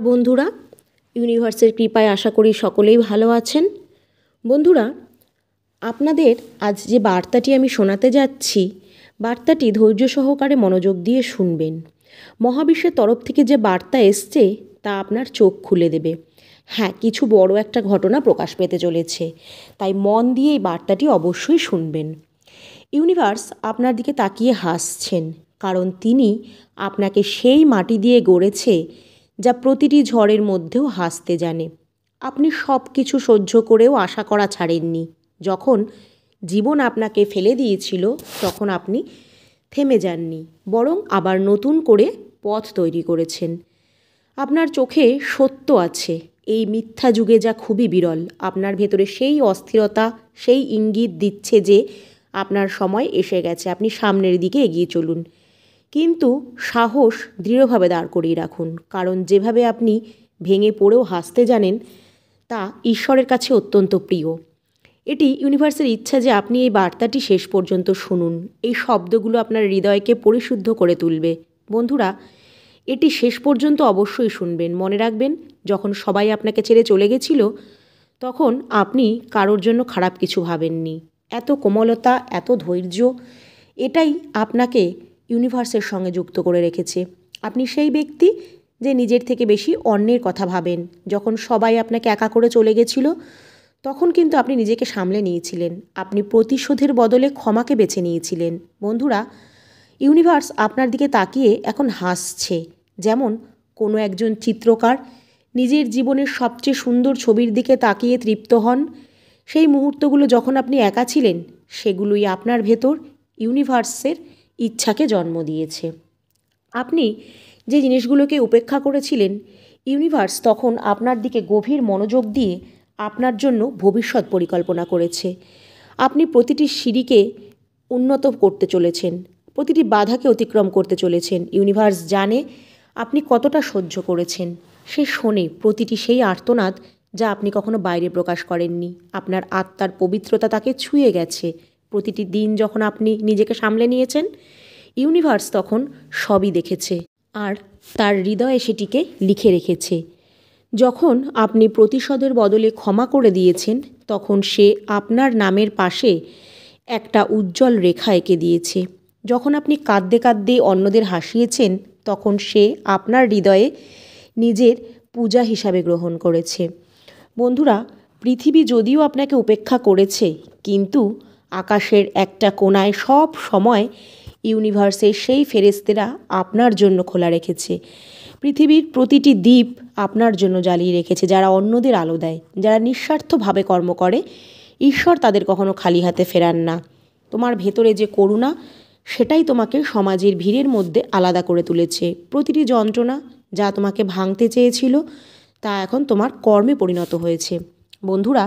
বন্ধুরা, ইউনিভার্সের কৃপায় আশা করি সকলেই ভালো আছেন। বন্ধুরা, আপনাদের আজ যে বার্তাটি আমি শোনাতে যাচ্ছি, বার্তাটি ধৈর্য সহকারে মনোযোগ দিয়ে শুনবেন। মহাবিশ্বের তরফ থেকে যে বার্তা এসছে তা আপনার চোখ খুলে দেবে। হ্যাঁ, কিছু বড় একটা ঘটনা প্রকাশ পেতে চলেছে, তাই মন দিয়ে এই বার্তাটি অবশ্যই শুনবেন। ইউনিভার্স আপনার দিকে তাকিয়ে হাসছেন, কারণ তিনি আপনাকে সেই মাটি দিয়ে গড়েছে যা প্রতিটি ঝড়ের মধ্যেও হাসতে জানে। আপনি সব কিছু সহ্য করেও আশা করা ছাড়েননি। যখন জীবন আপনাকে ফেলে দিয়েছিল তখন আপনি থেমে যাননি, বরং আবার নতুন করে পথ তৈরি করেছেন। আপনার চোখে সত্য আছে, এই মিথ্যা যুগে যা খুবই বিরল। আপনার ভেতরে সেই অস্থিরতা, সেই ইঙ্গিত দিচ্ছে যে আপনার সময় এসে গেছে, আপনি সামনের দিকে এগিয়ে চলুন। কিন্তু সাহস দৃঢ়ভাবে দাঁড় করিয়ে রাখুন, কারণ যেভাবে আপনি ভেঙে পড়েও হাসতে জানেন তা ঈশ্বরের কাছে অত্যন্ত প্রিয়। এটি ইউনিভার্সের ইচ্ছা যে আপনি এই বার্তাটি শেষ পর্যন্ত শুনুন। এই শব্দগুলো আপনার হৃদয়কে পরিশুদ্ধ করে তুলবে। বন্ধুরা, এটি শেষ পর্যন্ত অবশ্যই শুনবেন। মনে রাখবেন, যখন সবাই আপনাকে ছেড়ে চলে গেছিল তখন আপনি কারোর জন্য খারাপ কিছু ভাবেননি। এত কোমলতা, এত ধৈর্য, এটাই আপনাকে ইউনিভার্সের সঙ্গে যুক্ত করে রেখেছে। আপনি সেই ব্যক্তি যে নিজের থেকে বেশি অন্যের কথা ভাবেন। যখন সবাই আপনাকে একা করে চলে গেছিল তখন কিন্তু আপনি নিজেকে সামলে নিয়েছিলেন। আপনি প্রতিশোধের বদলে ক্ষমাকে বেছে নিয়েছিলেন। বন্ধুরা, ইউনিভার্স আপনার দিকে তাকিয়ে এখন হাসছে, যেমন কোনো একজন চিত্রকার নিজের জীবনের সবচেয়ে সুন্দর ছবির দিকে তাকিয়ে তৃপ্ত হন। সেই মুহূর্তগুলো যখন আপনি একা ছিলেন, সেগুলোই আপনার ভেতর ইউনিভার্সের ইচ্ছাকে জন্ম দিয়েছে। আপনি যে জিনিসগুলোকে উপেক্ষা করেছিলেন, ইউনিভার্স তখন আপনার দিকে গভীর মনোযোগ দিয়ে আপনার জন্য ভবিষ্যৎ পরিকল্পনা করেছে। আপনি প্রতিটি সিঁড়িকে উন্নত করতে চলেছেন, প্রতিটি বাধাকে অতিক্রম করতে চলেছেন। ইউনিভার্স জানে আপনি কতটা সহ্য করেছেন। সে শোনে প্রতিটি সেই আর্তনাদ যা আপনি কখনো বাইরে প্রকাশ করেননি। আপনার আত্মার পবিত্রতা তাকে ছুঁয়ে গেছে। প্রতিটি দিন যখন আপনি নিজেকে সামলে নিয়েছেন, ইউনিভার্স তখন সবই দেখেছে আর তার হৃদয়ে সেটিকে লিখে রেখেছে। যখন আপনি প্রতিশোধের বদলে ক্ষমা করে দিয়েছেন, তখন সে আপনার নামের পাশে একটা উজ্জ্বল রেখা এঁকে দিয়েছে। যখন আপনি কাঁদতে কাঁদতে অন্যদের হাসিয়েছেন, তখন সে আপনার হৃদয়ে নিজের পূজা হিসাবে গ্রহণ করেছে। বন্ধুরা, পৃথিবী যদিও আপনাকে উপেক্ষা করেছে, কিন্তু আকাশের একটা কোণায় সব সময় ইউনিভার্সের সেই ফেরেশতারা আপনার জন্য খোলা রেখেছে। পৃথিবীর প্রতিটি দ্বীপ আপনার জন্য জ্বালিয়ে রেখেছে। যারা অন্যদের আলো দেয়, যারা নিঃস্বার্থভাবে কর্ম করে, ঈশ্বর তাদের কখনো খালি হাতে ফেরান না। তোমার ভেতরে যে করুণা, সেটাই তোমাকে সমাজের ভিড়ের মধ্যে আলাদা করে তুলেছে। প্রতিটি যন্ত্রণা যা তোমাকে ভাঙতে চেয়েছিল, তা এখন তোমার কর্মে পরিণত হয়েছে। বন্ধুরা,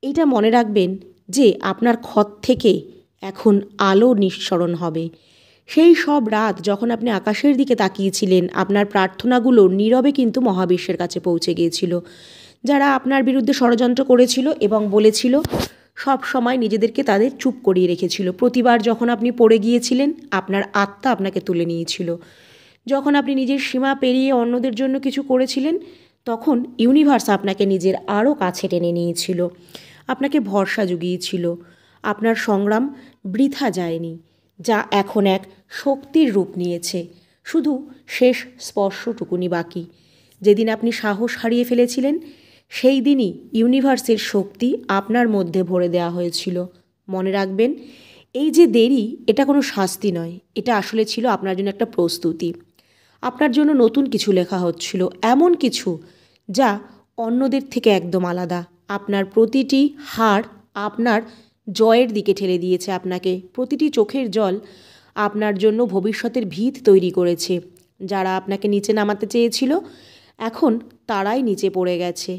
এইটা মনে রাখবেন যে আপনার ক্ষত থেকে এখন আলো নিঃসরণ হবে। সেই সব রাত যখন আপনি আকাশের দিকে তাকিয়েছিলেন, আপনার প্রার্থনাগুলো নীরবে কিন্তু মহাবিশ্বের কাছে পৌঁছে গিয়েছিল। যারা আপনার বিরুদ্ধে ষড়যন্ত্র করেছিল এবং বলেছিল, সব সময় নিজেদেরকে তাদের চুপ করিয়ে রেখেছিল। প্রতিবার যখন আপনি পড়ে গিয়েছিলেন, আপনার আত্মা আপনাকে তুলে নিয়েছিল। যখন আপনি নিজের সীমা পেরিয়ে অন্যদের জন্য কিছু করেছিলেন, তখন ইউনিভার্স আপনাকে নিজের আরও কাছে টেনে নিয়েছিল, আপনাকে ভরসা জুগিয়েছিল। আপনার সংগ্রাম বৃথা যায়নি, যা এখন এক শক্তির রূপ নিয়েছে। শুধু শেষ স্পর্শটুকুনি বাকি। যেদিন আপনি সাহস হারিয়ে ফেলেছিলেন, সেই দিনই ইউনিভার্সের শক্তি আপনার মধ্যে ভরে দেওয়া হয়েছিল। মনে রাখবেন, এই যে দেরি, এটা কোনো শাস্তি নয়, এটা আসলে ছিল আপনার জন্য একটা প্রস্তুতি। আপনার জন্য নতুন কিছু লেখা হচ্ছিল, এমন কিছু যা অন্যদের থেকে একদম আলাদা। আপনার প্রতিটি হার আপনার জয়ের দিকে ঠেলে দিয়েছে আপনাকে। প্রতিটি চোখের জল আপনার জন্য ভবিষ্যতের ভিত তৈরি করেছে। যারা আপনাকে নিচে নামাতে চেয়েছিল, এখন তারাই নিচে পড়ে গেছে।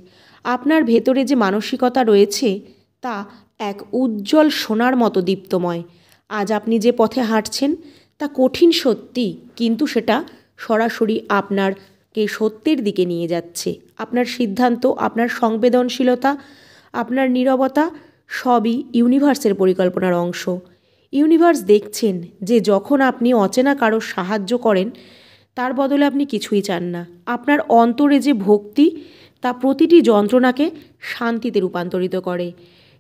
আপনার ভেতরে যে মানসিকতা রয়েছে, তা এক উজ্জ্বল সোনার মতো দীপ্তময়। আজ আপনি যে পথে হাঁটছেন তা কঠিন সত্যি, কিন্তু সেটা সরাসরি আপনারকে সত্যের দিকে নিয়ে যাচ্ছে। আপনার সিদ্ধান্ত, আপনার সংবেদনশীলতা, আপনার নীরবতা, সবই ইউনিভার্সের পরিকল্পনার অংশ। ইউনিভার্স দেখছেন যে যখন আপনি অচেনা কারোর সাহায্য করেন, তার বদলে আপনি কিছুই চান না। আপনার অন্তরে যে ভক্তি তা প্রতিটি যন্ত্রণাকে শান্তিতে রূপান্তরিত করে।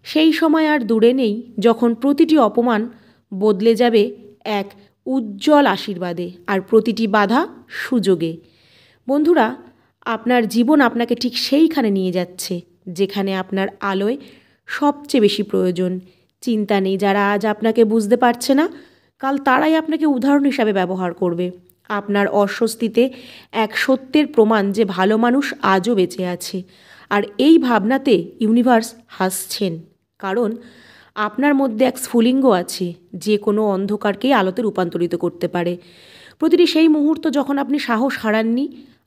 সেই সময় আর দূরে নেই যখন প্রতিটি অপমান বদলে যাবে এক উজ্জ্বল আশীর্বাদে আর প্রতিটি বাধা সুযোগে। বন্ধুরা, আপনার জীবন আপনাকে ঠিক সেইখানে নিয়ে যাচ্ছে যেখানে আপনার আলোয় সবচেয়ে বেশি প্রয়োজন। চিন্তা নেই, যারা আজ আপনাকে বুঝতে পারছে না কাল তারাই আপনাকে উদাহরণ হিসাবে ব্যবহার করবে। আপনার অস্বস্তিতে এক সত্যের প্রমাণ যে ভালো মানুষ আজও বেঁচে আছে। আর এই ভাবনাতে ইউনিভার্স হাসছেন, কারণ আপনার মধ্যে এক স্ফুলিঙ্গ আছে যে কোনো অন্ধকারকেই আলোতে রূপান্তরিত করতে পারে। প্রতিটি সেই মুহূর্ত যখন আপনি সাহস হারাননি,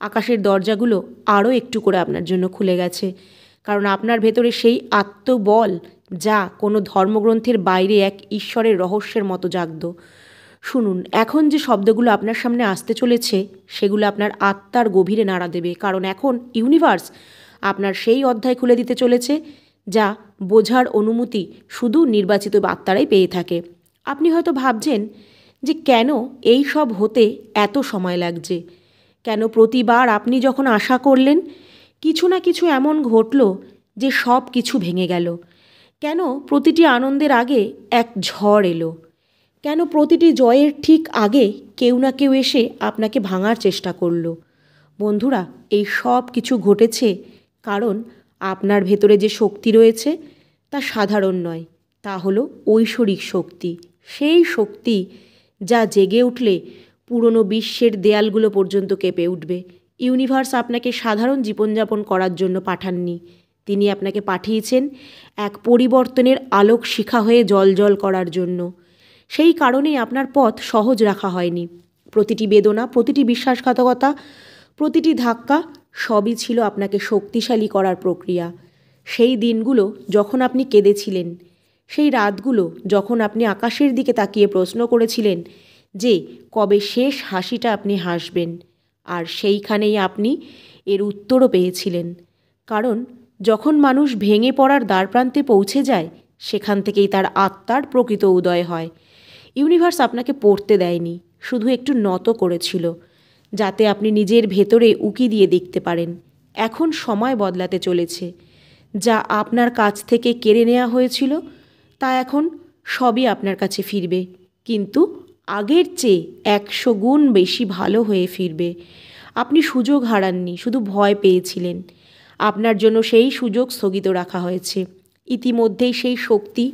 আকাশের দরজাগুলো আরও একটু করে আপনার জন্য খুলে গেছে। কারণ আপনার ভেতরে সেই আত্মবল যা কোনো ধর্মগ্রন্থের বাইরে এক ঈশ্বরের রহস্যের মতো জাগত। শুনুন, এখন যে শব্দগুলো আপনার সামনে আসতে চলেছে সেগুলো আপনার আত্মার গভীরে নাড়া দেবে, কারণ এখন ইউনিভার্স আপনার সেই অধ্যায় খুলে দিতে চলেছে যা বোঝার অনুমতি শুধু নির্বাচিত আত্মারাই পেয়ে থাকে। আপনি হয়তো ভাবছেন যে কেন এই সব হতে এত সময় লাগছে, কেন প্রতিবার আপনি যখন আশা করলেন কিছু না কিছু এমন ঘটল যে সব কিছু ভেঙে গেল, কেন প্রতিটি আনন্দের আগে এক ঝড় এলো, কেন প্রতিটি জয়ের ঠিক আগে কেউ না কেউ এসে আপনাকে ভাঙার চেষ্টা করলো। বন্ধুরা, এই সব কিছু ঘটেছে কারণ আপনার ভেতরে যে শক্তি রয়েছে তা সাধারণ নয়, তা হলো ঐশ্বরিক শক্তি। সেই শক্তি যা জেগে উঠলে পুরনো বিশ্বের দেয়ালগুলো পর্যন্ত কেঁপে উঠবে। ইউনিভার্স আপনাকে সাধারণ জীবনযাপন করার জন্য পাঠাননি, তিনি আপনাকে পাঠিয়েছেন এক পরিবর্তনের আলোক শিখা হয়ে জ্বলজ্বল করার জন্য। সেই কারণেই আপনার পথ সহজ রাখা হয়নি। প্রতিটি বেদনা, প্রতিটি বিশ্বাসঘাতকতা, প্রতিটি ধাক্কা সবই ছিল আপনাকে শক্তিশালী করার প্রক্রিয়া। সেই দিনগুলো যখন আপনি কেঁদেছিলেন, সেই রাতগুলো যখন আপনি আকাশের দিকে তাকিয়ে প্রশ্ন করেছিলেন যে কবে শেষ হাসিটা আপনি হাসবেন, আর সেইখানেই আপনি এর উত্তরও পেয়েছিলেন। কারণ যখন মানুষ ভেঙে পড়ার দ্বারপ্রান্তে পৌঁছে যায় সেখান থেকেই তার আত্মার প্রকৃত উদয় হয়। ইউনিভার্স আপনাকে পড়তে দেয়নি, শুধু একটু নত করেছিল যাতে আপনি নিজের ভেতরে উকি দিয়ে দেখতে পারেন এখন সময় বদলাতে চলেছে। যা আপনার কাছ থেকে কেড়ে নেওয়া হয়েছিল তা এখন সবই আপনার কাছে ফিরবে, কিন্তু আগের চেয়ে 100 গুণ বেশি ভালো হয়ে ফিরবে। আপনি সুযোগ হারাননি, শুধু ভয় পেয়েছিলেন। আপনার জন্য সেই সুযোগ স্থগিত রাখা হয়েছে। ইতিমধ্যেই সেই শক্তি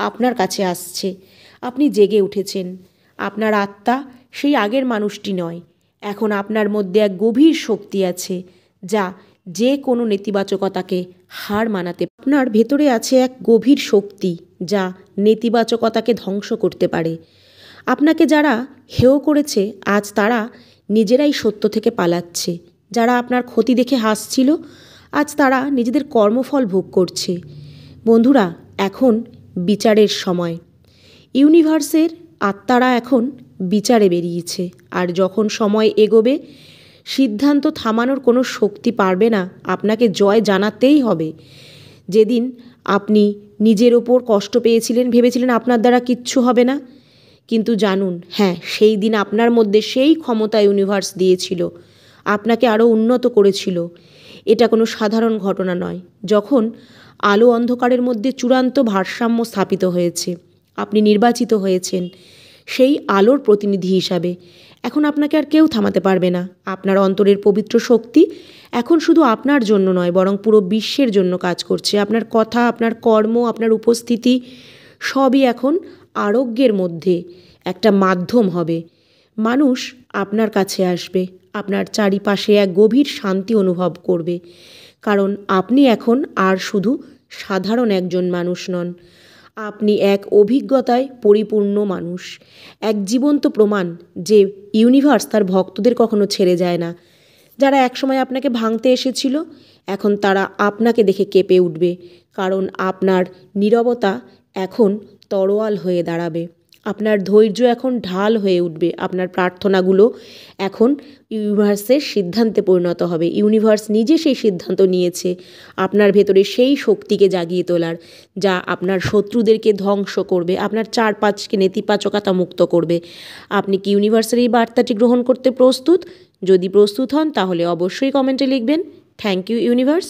আপনার কাছে আসছে। আপনি জেগে উঠেছেন। আপনার আত্মা সেই আগের মানুষটি নয়, এখন আপনার মধ্যে এক গভীর শক্তি আছে যা যে কোনো নেতিবাচকতাকে হার মানাতে। আপনার ভেতরে আছে এক গভীর শক্তি যা নেতিবাচকতাকে ধ্বংস করতে পারে। আপনাকে যারা হেয় করেছে আজ তারা নিজেরাই সত্য থেকে পালাচ্ছে। যারা আপনার ক্ষতি দেখে হাসছিল আজ তারা নিজেদের কর্মফল ভোগ করছে। বন্ধুরা, এখন বিচারের সময়। ইউনিভার্সের আত্মারা এখন বিচারে বেরিয়েছে, আর যখন সময় এগোবে সিদ্ধান্ত থামানোর কোনো শক্তি পারবে না, আপনাকে জয় জানাতেই হবে। যেদিন আপনি নিজের ওপর কষ্ট পেয়েছিলেন, ভেবেছিলেন আপনার দ্বারা কিচ্ছু হবে না, কিন্তু জানুন, হ্যাঁ, সেই দিন আপনার মধ্যে সেই ক্ষমতা ইউনিভার্স দিয়েছিল, আপনাকে আরও উন্নত করেছিল। এটা কোনো সাধারণ ঘটনা নয়। যখন আলো অন্ধকারের মধ্যে চূড়ান্ত ভারসাম্য স্থাপিত হয়েছে, আপনি নির্বাচিত হয়েছেন সেই আলোর প্রতিনিধি হিসাবে। এখন আপনাকে আর কেউ থামাতে পারবে না। আপনার অন্তরের পবিত্র শক্তি এখন শুধু আপনার জন্য নয়, বরং পুরো বিশ্বের জন্য কাজ করছে। আপনার কথা, আপনার কর্ম, আপনার উপস্থিতি সবই এখন আরোগ্যের মধ্যে একটা মাধ্যম হবে। মানুষ আপনার কাছে আসবে, আপনার চারিপাশে এক গভীর শান্তি অনুভব করবে, কারণ আপনি এখন আর শুধু সাধারণ একজন মানুষ নন, আপনি এক অভিজ্ঞতায় পরিপূর্ণ মানুষ, এক জীবন্ত প্রমাণ যে ইউনিভার্স তার ভক্তদের কখনো ছেড়ে যায় না। যারা একসময় আপনাকে ভাঙতে এসেছিল এখন তারা আপনাকে দেখে কেঁপে উঠবে, কারণ আপনার নীরবতা এখন তরোয়াল হয়ে দাঁড়াবে। আপনার ধৈর্য এখন ঢাল হয়ে উঠবে। আপনার প্রার্থনাগুলো এখন ইউনিভার্সের সিদ্ধান্তে পরিণত হবে। ইউনিভার্স নিজে সেই সিদ্ধান্ত নিয়েছে আপনার ভেতরে সেই শক্তিকে জাগিয়ে তোলার, যা আপনার শত্রুদেরকে ধ্বংস করবে, আপনার চারপাশকে নেতিবাচকতা মুক্ত করবে। আপনি কি ইউনিভার্সের এই বার্তাটি গ্রহণ করতে প্রস্তুত? যদি প্রস্তুত হন তাহলে অবশ্যই কমেন্টে লিখবেন থ্যাংক ইউ ইউনিভার্স।